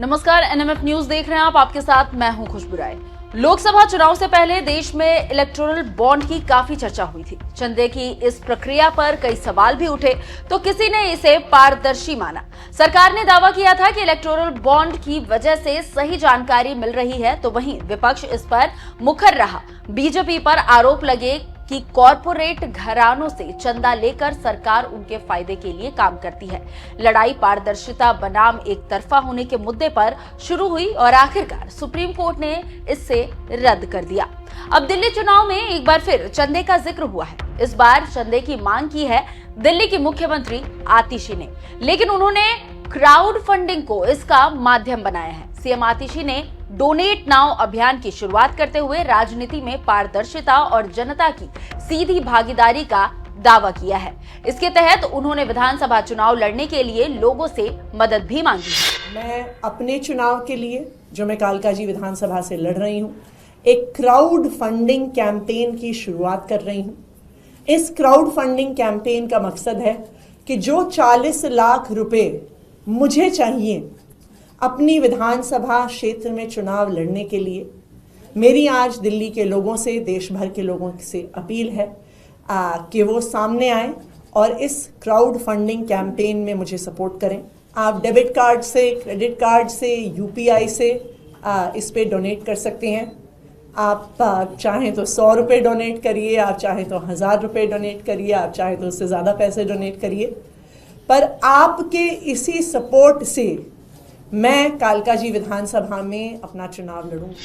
नमस्कार, NMF news देख रहे हैं आप। आपके साथ मैं हूं खुशबू राय। लोकसभा चुनाव से पहले देश में इलेक्टोरल बॉन्ड की काफी चर्चा हुई थी। चंदे की इस प्रक्रिया पर कई सवाल भी उठे तो किसी ने इसे पारदर्शी माना। सरकार ने दावा किया था कि इलेक्टोरल बॉन्ड की वजह से सही जानकारी मिल रही है, तो वहीं विपक्ष इस पर मुखर रहा। बीजेपी पर आरोप लगे कि कॉरपोरेट घरानों से चंदा लेकर सरकार उनके फायदे के लिए काम करती है। लड़ाई पारदर्शिता बनाम एक तरफा होने के मुद्दे पर शुरू हुई और आखिरकार सुप्रीम कोर्ट ने इससे रद्द कर दिया। अब दिल्ली चुनाव में एक बार फिर चंदे का जिक्र हुआ है। इस बार चंदे की मांग की है दिल्ली की मुख्यमंत्री आतिशी ने, लेकिन उन्होंने क्राउड फंडिंग को इसका माध्यम बनाया है। सीएम आतिशी ने डोनेट नाउ अभियान की शुरुआत करते हुए राजनीति में पारदर्शिता और जनता की सीधी भागीदारी का दावा किया है। इसके तहत उन्होंने विधानसभा चुनाव लड़ने के लिए लोगों से मदद भी मांगी है। मैं अपने चुनाव के लिए, जो मैं कालकाजी विधानसभा से लड़ रही हूँ, एक क्राउड फंडिंग कैंपेन की शुरुआत कर रही हूँ। इस क्राउड फंडिंग कैंपेन का मकसद है कि जो 40 लाख रुपए मुझे चाहिए अपनी विधानसभा क्षेत्र में चुनाव लड़ने के लिए, मेरी आज दिल्ली के लोगों से, देश भर के लोगों से अपील है कि वो सामने आए और इस क्राउड फंडिंग कैंपेन में मुझे सपोर्ट करें। आप डेबिट कार्ड से, क्रेडिट कार्ड से, यूपीआई से इस पे डोनेट कर सकते हैं। आप चाहें तो 100 रुपये डोनेट करिए, आप चाहें तो 1000 रुपये डोनेट करिए, आप चाहें तो उससे ज़्यादा पैसे डोनेट करिए, पर आपके इसी सपोर्ट से मैं कालकाजी विधानसभा में अपना चुनाव लड़ूंगी।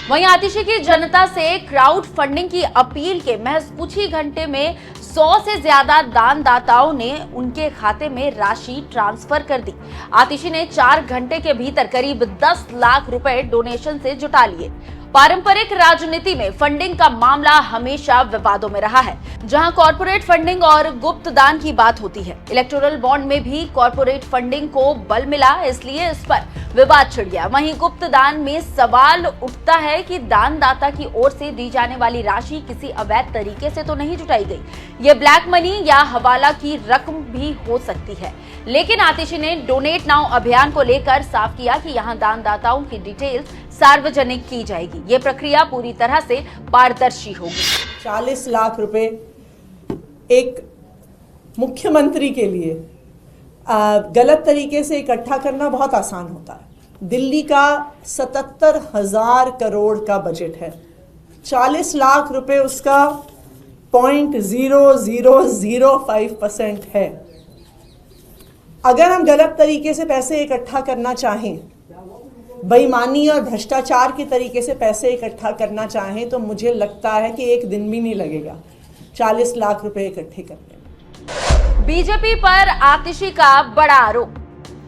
वहीं आतिशी की जनता से क्राउड फंडिंग की अपील के महज कुछ ही घंटे में 100 से ज्यादा दानदाताओं ने उनके खाते में राशि ट्रांसफर कर दी। आतिशी ने 4 घंटे के भीतर करीब 10 लाख रुपए डोनेशन से जुटा लिए। पारंपरिक राजनीति में फंडिंग का मामला हमेशा विवादों में रहा है, जहां कॉर्पोरेट फंडिंग और गुप्त दान की बात होती है। इलेक्टोरल बॉन्ड में भी कॉर्पोरेट फंडिंग को बल मिला, इसलिए इस पर विवाद छिड़ गया। वहीं गुप्त दान में सवाल उठता है कि दानदाता की ओर से दी जाने वाली राशि किसी अवैध तरीके से तो नहीं जुटाई गई। ये ब्लैक मनी या हवाला की रकम भी हो सकती है। लेकिन आतिशी ने डोनेट नाउ अभियान को लेकर साफ किया कि यहाँ दानदाताओं की डिटेल्स सार्वजनिक की जाएगी। ये प्रक्रिया पूरी तरह से पारदर्शी होगी। 40 लाख रुपए एक मुख्यमंत्री के लिए गलत तरीके से इकट्ठा करना बहुत आसान होता है। दिल्ली का 77,000 करोड़ का बजट है। 40 लाख रुपए उसका 0.0005% है। अगर हम गलत तरीके से पैसे इकट्ठा करना चाहें, बेईमानी और भ्रष्टाचार के तरीके से पैसे इकट्ठा करना चाहें, तो मुझे लगता है कि एक दिन भी नहीं लगेगा 40 लाख रुपए इकट्ठे करने में। बीजेपी पर आतिशी का बड़ा आरोप।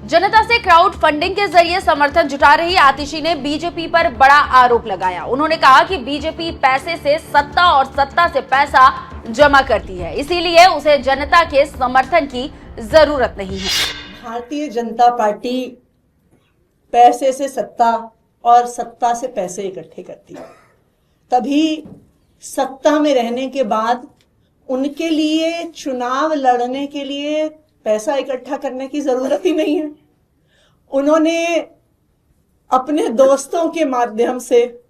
जनता से क्राउड फंडिंग के जरिए समर्थन जुटा रही आतिशी ने बीजेपी पर बड़ा आरोप लगाया। उन्होंने कहा कि बीजेपी पैसे से सत्ता और सत्ता से पैसा जमा करती है, इसीलिए उसे जनता के समर्थन की जरूरत नहीं है। भारतीय जनता पार्टी पैसे से सत्ता और सत्ता से पैसे इकट्ठे करती है, तभी सत्ता में रहने के बाद उनके लिए चुनाव लड़ने के लिए पैसा इकट्ठा करने की जरूरत ही नहीं है। उन्होंने अपने दोस्तों के माध्यम से,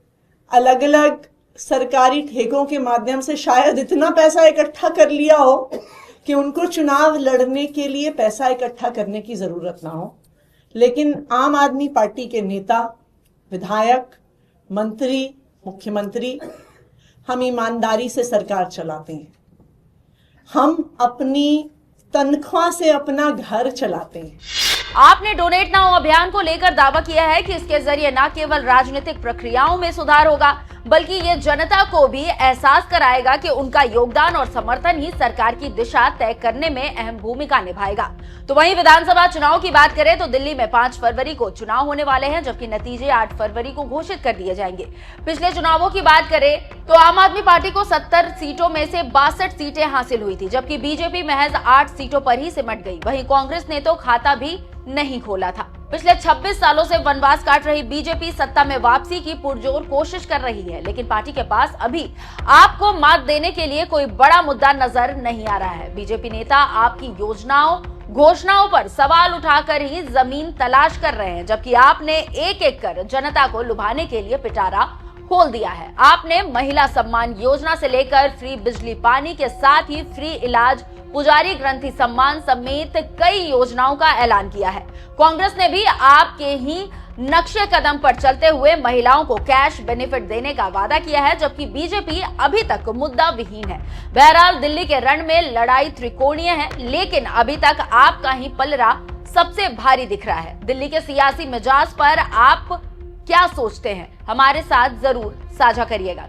अलग अलग सरकारी ठेकों के माध्यम से शायद इतना पैसा इकट्ठा कर लिया हो कि उनको चुनाव लड़ने के लिए पैसा इकट्ठा करने की जरूरत ना हो। लेकिन आम आदमी पार्टी के नेता, विधायक, मंत्री, मुख्यमंत्री, हम ईमानदारी से सरकार चलाते हैं। हम अपनी तनख्वाह से अपना घर चलाते हैं। आपने डोनेट नाउ अभियान को लेकर दावा किया है कि इसके जरिए न केवल राजनीतिक प्रक्रियाओं में सुधार होगा, बल्कि ये जनता को भी एहसास कराएगा कि उनका योगदान और समर्थन ही सरकार की दिशा तय करने में अहम भूमिका निभाएगा। तो वहीं विधानसभा चुनाव की बात करें तो दिल्ली में 5 फरवरी को चुनाव होने वाले हैं, जबकि नतीजे 8 फरवरी को घोषित कर दिए जाएंगे। पिछले चुनावों की बात करें तो आम आदमी पार्टी को 70 सीटों में से 62 सीटें हासिल हुई थी, जबकि बीजेपी महज 8 सीटों पर ही सिमट गई। वहीं कांग्रेस ने तो खाता भी नहीं खोला था। पिछले 26 सालों से वनवास काट रही बीजेपी सत्ता में वापसी की पुरजोर कोशिश कर रही है, लेकिन पार्टी के पास अभी आपको मात देने के लिए कोई बड़ा मुद्दा नजर नहीं आ रहा है। बीजेपी नेता आपकी योजनाओं घोषणाओं पर सवाल उठाकर ही जमीन तलाश कर रहे हैं, जबकि आपने एक एक कर जनता को लुभाने के लिए पिटारा खोल दिया है। आपने महिला सम्मान योजना से लेकर फ्री बिजली पानी के साथ ही फ्री इलाज, पुजारी ग्रंथि सम्मान समेत कई योजनाओं का ऐलान किया है। कांग्रेस ने भी आपके ही नक्शे कदम पर चलते हुए महिलाओं को कैश बेनिफिट देने का वादा किया है, जबकि बीजेपी अभी तक मुद्दा विहीन है। बहरहाल दिल्ली के रण में लड़ाई त्रिकोणीय है, लेकिन अभी तक आपका ही पलड़ा सबसे भारी दिख रहा है। दिल्ली के सियासी मिजाज पर आप क्या सोचते हैं, हमारे साथ जरूर साझा करिएगा।